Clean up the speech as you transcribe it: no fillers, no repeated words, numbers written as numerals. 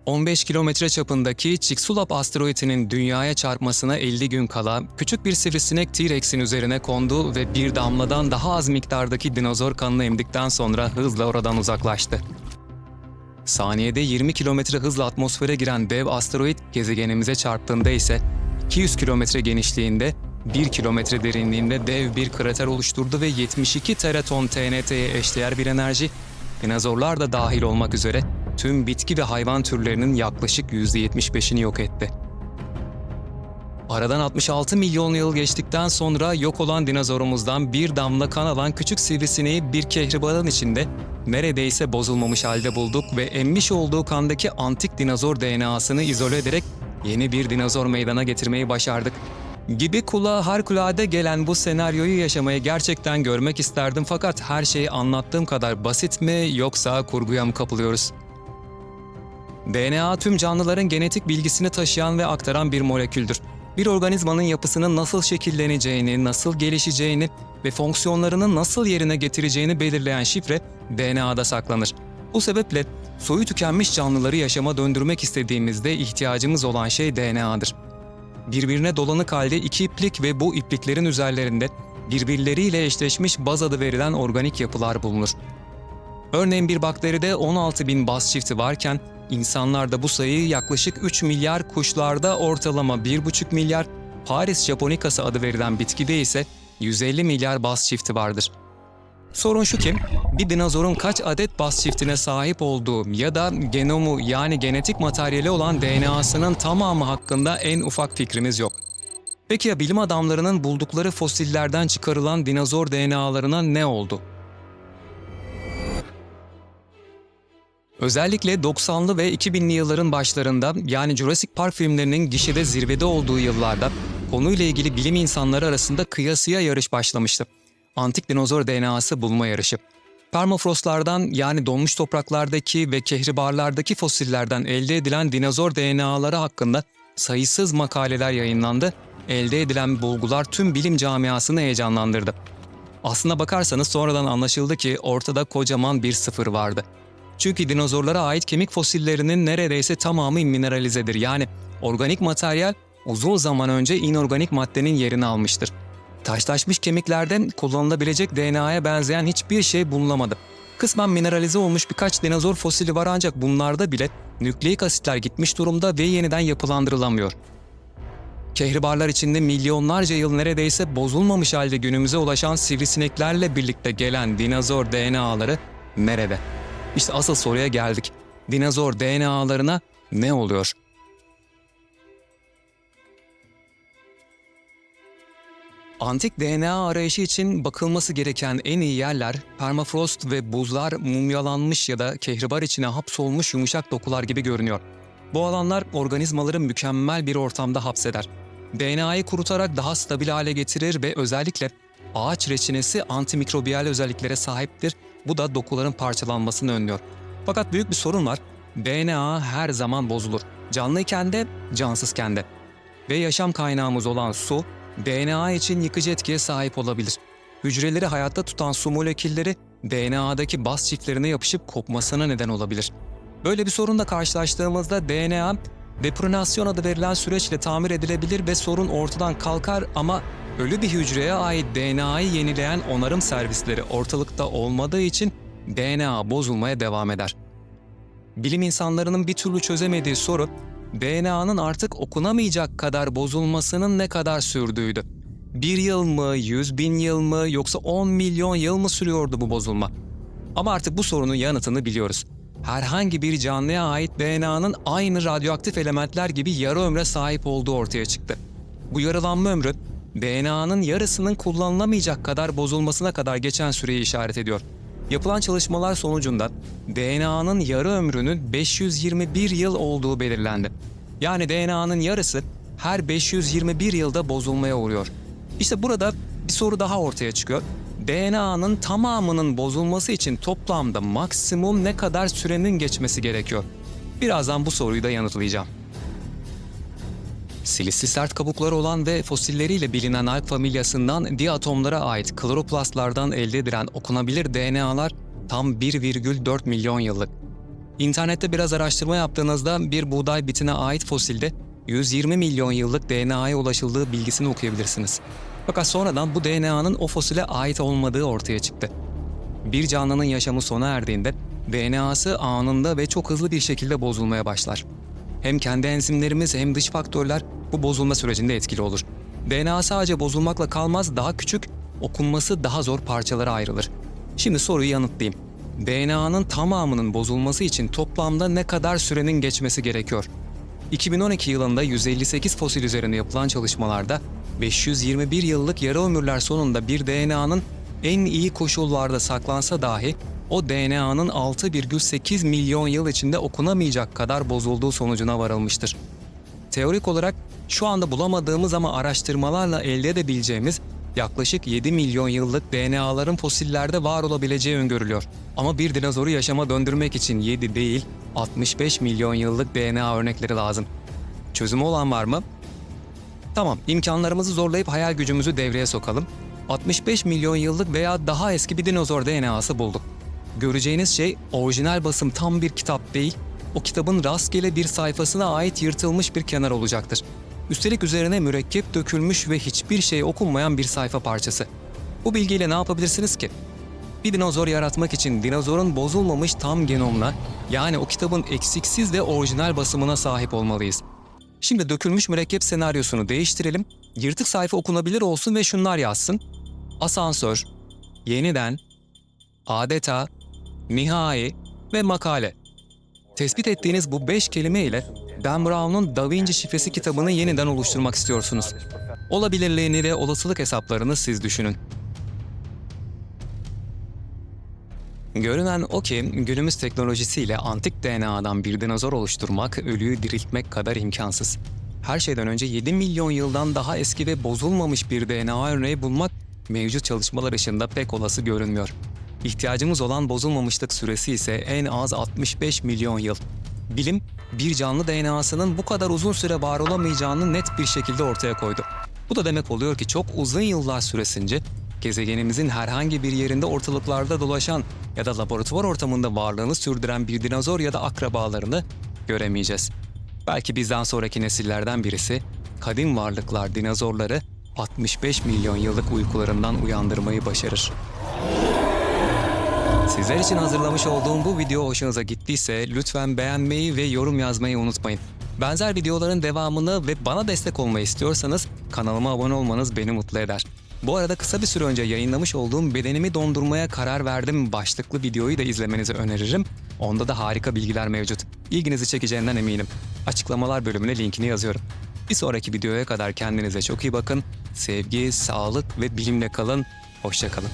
15 kilometre çapındaki Chicxulub asteroidinin Dünya'ya çarpmasına 50 gün kala küçük bir sivrisinek T-Rex'in üzerine kondu ve bir damladan daha az miktardaki dinozor kanını emdikten sonra hızla oradan uzaklaştı. Saniyede 20 kilometre hızla atmosfere giren dev asteroid gezegenimize çarptığında ise 200 kilometre genişliğinde, 1 kilometre derinliğinde dev bir krater oluşturdu ve 72 teraton TNT'ye eşdeğer bir enerji, dinozorlar da dahil olmak üzere tüm bitki ve hayvan türlerinin yaklaşık %75'ini yok etti. Aradan 66 milyon yıl geçtikten sonra yok olan dinozorumuzdan bir damla kan alan küçük sivrisineği bir kehribarın içinde neredeyse bozulmamış halde bulduk ve emmiş olduğu kandaki antik dinozor DNA'sını izole ederek yeni bir dinozor meydana getirmeyi başardık. Gibi kulağa harikulade gelen bu senaryoyu yaşamayı gerçekten görmek isterdim, fakat her şeyi anlattığım kadar basit mi yoksa kurguya mı kapılıyoruz? DNA tüm canlıların genetik bilgisini taşıyan ve aktaran bir moleküldür. Bir organizmanın yapısının nasıl şekilleneceğini, nasıl gelişeceğini ve fonksiyonlarını nasıl yerine getireceğini belirleyen şifre DNA'da saklanır. Bu sebeple soyu tükenmiş canlıları yaşama döndürmek istediğimizde ihtiyacımız olan şey DNA'dır. Birbirine dolanık halde iki iplik ve bu ipliklerin üzerlerinde birbirleriyle eşleşmiş baz adı verilen organik yapılar bulunur. Örneğin bir bakteride 16.000 baz çifti varken insanlarda bu sayı yaklaşık 3 milyar, kuşlarda ortalama 1,5 milyar, Paris japonicası adı verilen bitkide ise 150 milyar baz çifti vardır. Sorun şu ki, bir dinozorun kaç adet baz çiftine sahip olduğu ya da genomu yani genetik materyali olan DNA'sının tamamı hakkında en ufak fikrimiz yok. Peki ya bilim adamlarının buldukları fosillerden çıkarılan dinozor DNA'larına ne oldu? Özellikle 90'lı ve 2000'li yılların başlarında, yani Jurassic Park filmlerinin gişede zirvede olduğu yıllarda konuyla ilgili bilim insanları arasında kıyasıya yarış başlamıştı. Antik dinozor DNA'sı bulma yarışı. Permafrostlardan, yani donmuş topraklardaki ve kehribarlardaki fosillerden elde edilen dinozor DNA'ları hakkında sayısız makaleler yayınlandı. Elde edilen bulgular tüm bilim camiasını heyecanlandırdı. Aslına bakarsanız sonradan anlaşıldı ki ortada kocaman bir sıfır vardı. Çünkü dinozorlara ait kemik fosillerinin neredeyse tamamı mineralizedir. Yani organik materyal uzun zaman önce inorganik maddenin yerini almıştır. Taşlaşmış kemiklerden kullanılabilecek DNA'ya benzeyen hiçbir şey bulunamadı. Kısmen mineralize olmuş birkaç dinozor fosili var, ancak bunlarda bile nükleik asitler gitmiş durumda ve yeniden yapılandırılamıyor. Kehribarlar içinde milyonlarca yıl neredeyse bozulmamış halde günümüze ulaşan sivrisineklerle birlikte gelen dinozor DNA'ları nerede? İşte asıl soruya geldik. Dinozor DNA'larına ne oluyor? Antik DNA arayışı için bakılması gereken en iyi yerler, permafrost ve buzlar, mumyalanmış ya da kehribar içine hapsolmuş yumuşak dokular gibi görünüyor. Bu alanlar organizmaları mükemmel bir ortamda hapseder. DNA'yı kurutarak daha stabil hale getirir ve özellikle ağaç reçinesi antimikrobiyal özelliklere sahiptir. Bu da dokuların parçalanmasını önlüyor. Fakat büyük bir sorun var. DNA her zaman bozulur. Canlıyken de, cansızken de. Ve yaşam kaynağımız olan su, DNA için yıkıcı etkiye sahip olabilir. Hücreleri hayatta tutan su molekülleri DNA'daki baz çiftlerine yapışıp kopmasına neden olabilir. Böyle bir sorunla karşılaştığımızda DNA, depronasyon adı verilen süreçle tamir edilebilir ve sorun ortadan kalkar, ama ölü bir hücreye ait DNA'yı yenileyen onarım servisleri ortalıkta olmadığı için DNA bozulmaya devam eder. Bilim insanlarının bir türlü çözemediği soru, DNA'nın artık okunamayacak kadar bozulmasının ne kadar sürdüğüydü. 1 yıl mı, 100.000 yıl mı, yoksa 10 milyon yıl mı sürüyordu bu bozulma? Ama artık bu sorunun yanıtını biliyoruz. Herhangi bir canlıya ait DNA'nın aynı radyoaktif elementler gibi yarı ömre sahip olduğu ortaya çıktı. Bu yarılanma ömrü, DNA'nın yarısının kullanılamayacak kadar bozulmasına kadar geçen süreyi işaret ediyor. Yapılan çalışmalar sonucunda DNA'nın yarı ömrünün 521 yıl olduğu belirlendi. Yani DNA'nın yarısı her 521 yılda bozulmaya uğruyor. İşte burada bir soru daha ortaya çıkıyor. DNA'nın tamamının bozulması için toplamda maksimum ne kadar sürenin geçmesi gerekiyor? Birazdan bu soruyu da yanıtlayacağım. Silisli sert kabukları olan ve fosilleriyle bilinen alg familyasından diatomlara ait kloroplastlardan elde edilen okunabilir DNA'lar tam 1,4 milyon yıllık. İnternette biraz araştırma yaptığınızda bir buğday bitine ait fosilde 120 milyon yıllık DNA'ya ulaşıldığı bilgisini okuyabilirsiniz. Fakat sonradan bu DNA'nın o fosile ait olmadığı ortaya çıktı. Bir canlının yaşamı sona erdiğinde DNA'sı anında ve çok hızlı bir şekilde bozulmaya başlar. Hem kendi enzimlerimiz hem dış faktörler bu bozulma sürecinde etkili olur. DNA sadece bozulmakla kalmaz, daha küçük, okunması daha zor parçalara ayrılır. Şimdi soruyu yanıtlayayım. DNA'nın tamamının bozulması için toplamda ne kadar sürenin geçmesi gerekiyor? 2012 yılında 158 fosil üzerine yapılan çalışmalarda 521 yıllık yarı ömürler sonunda bir DNA'nın en iyi koşullarda saklansa dahi o DNA'nın 6,8 milyon yıl içinde okunamayacak kadar bozulduğu sonucuna varılmıştır. Teorik olarak şu anda bulamadığımız ama araştırmalarla elde edebileceğimiz yaklaşık 7 milyon yıllık DNA'ların fosillerde var olabileceği öngörülüyor. Ama bir dinozoru yaşama döndürmek için 7 değil, 65 milyon yıllık DNA örnekleri lazım. Çözümü olan var mı? Tamam, imkanlarımızı zorlayıp hayal gücümüzü devreye sokalım. 65 milyon yıllık veya daha eski bir dinozor DNA'sı bulduk. Göreceğiniz şey orijinal basım tam bir kitap değil, o kitabın rastgele bir sayfasına ait yırtılmış bir kenar olacaktır. Üstelik üzerine mürekkep dökülmüş ve hiçbir şey okunmayan bir sayfa parçası. Bu bilgiyle ne yapabilirsiniz ki? Bir dinozor yaratmak için dinozorun bozulmamış tam genomuna, yani o kitabın eksiksiz ve orijinal basımına sahip olmalıyız. Şimdi dökülmüş mürekkep senaryosunu değiştirelim, yırtık sayfa okunabilir olsun ve şunlar yazsın: asansör, yeniden, adeta, nihai ve makale. Tespit ettiğiniz bu 5 kelime ile Dan Brown'un Da Vinci şifresi kitabını yeniden oluşturmak istiyorsunuz. Olabilirliğini ve olasılık hesaplarını siz düşünün. Görünen o ki günümüz teknolojisiyle antik DNA'dan bir dinozor oluşturmak, ölüyü diriltmek kadar imkansız. Her şeyden önce 7 milyon yıldan daha eski ve bozulmamış bir DNA örneği bulmak mevcut çalışmalar ışığında pek olası görünmüyor. İhtiyacımız olan bozulmamışlık süresi ise en az 65 milyon yıl. Bilim, bir canlı DNA'sının bu kadar uzun süre var olamayacağını net bir şekilde ortaya koydu. Bu da demek oluyor ki çok uzun yıllar süresince gezegenimizin herhangi bir yerinde ortalıklarda dolaşan ya da laboratuvar ortamında varlığını sürdüren bir dinozor ya da akrabalarını göremeyeceğiz. Belki bizden sonraki nesillerden birisi kadim varlıklar dinozorları 65 milyon yıllık uykularından uyandırmayı başarır. Sizler için hazırlamış olduğum bu video hoşunuza gittiyse lütfen beğenmeyi ve yorum yazmayı unutmayın. Benzer videoların devamını ve bana destek olmayı istiyorsanız kanalıma abone olmanız beni mutlu eder. Bu arada kısa bir süre önce yayınlamış olduğum Bedenimi Dondurmaya Karar Verdim başlıklı videoyu da izlemenizi öneririm. Onda da harika bilgiler mevcut. İlginizi çekeceğinden eminim. Açıklamalar bölümüne linkini yazıyorum. Bir sonraki videoya kadar kendinize çok iyi bakın. Sevgi, sağlık ve bilimle kalın. Hoşça kalın.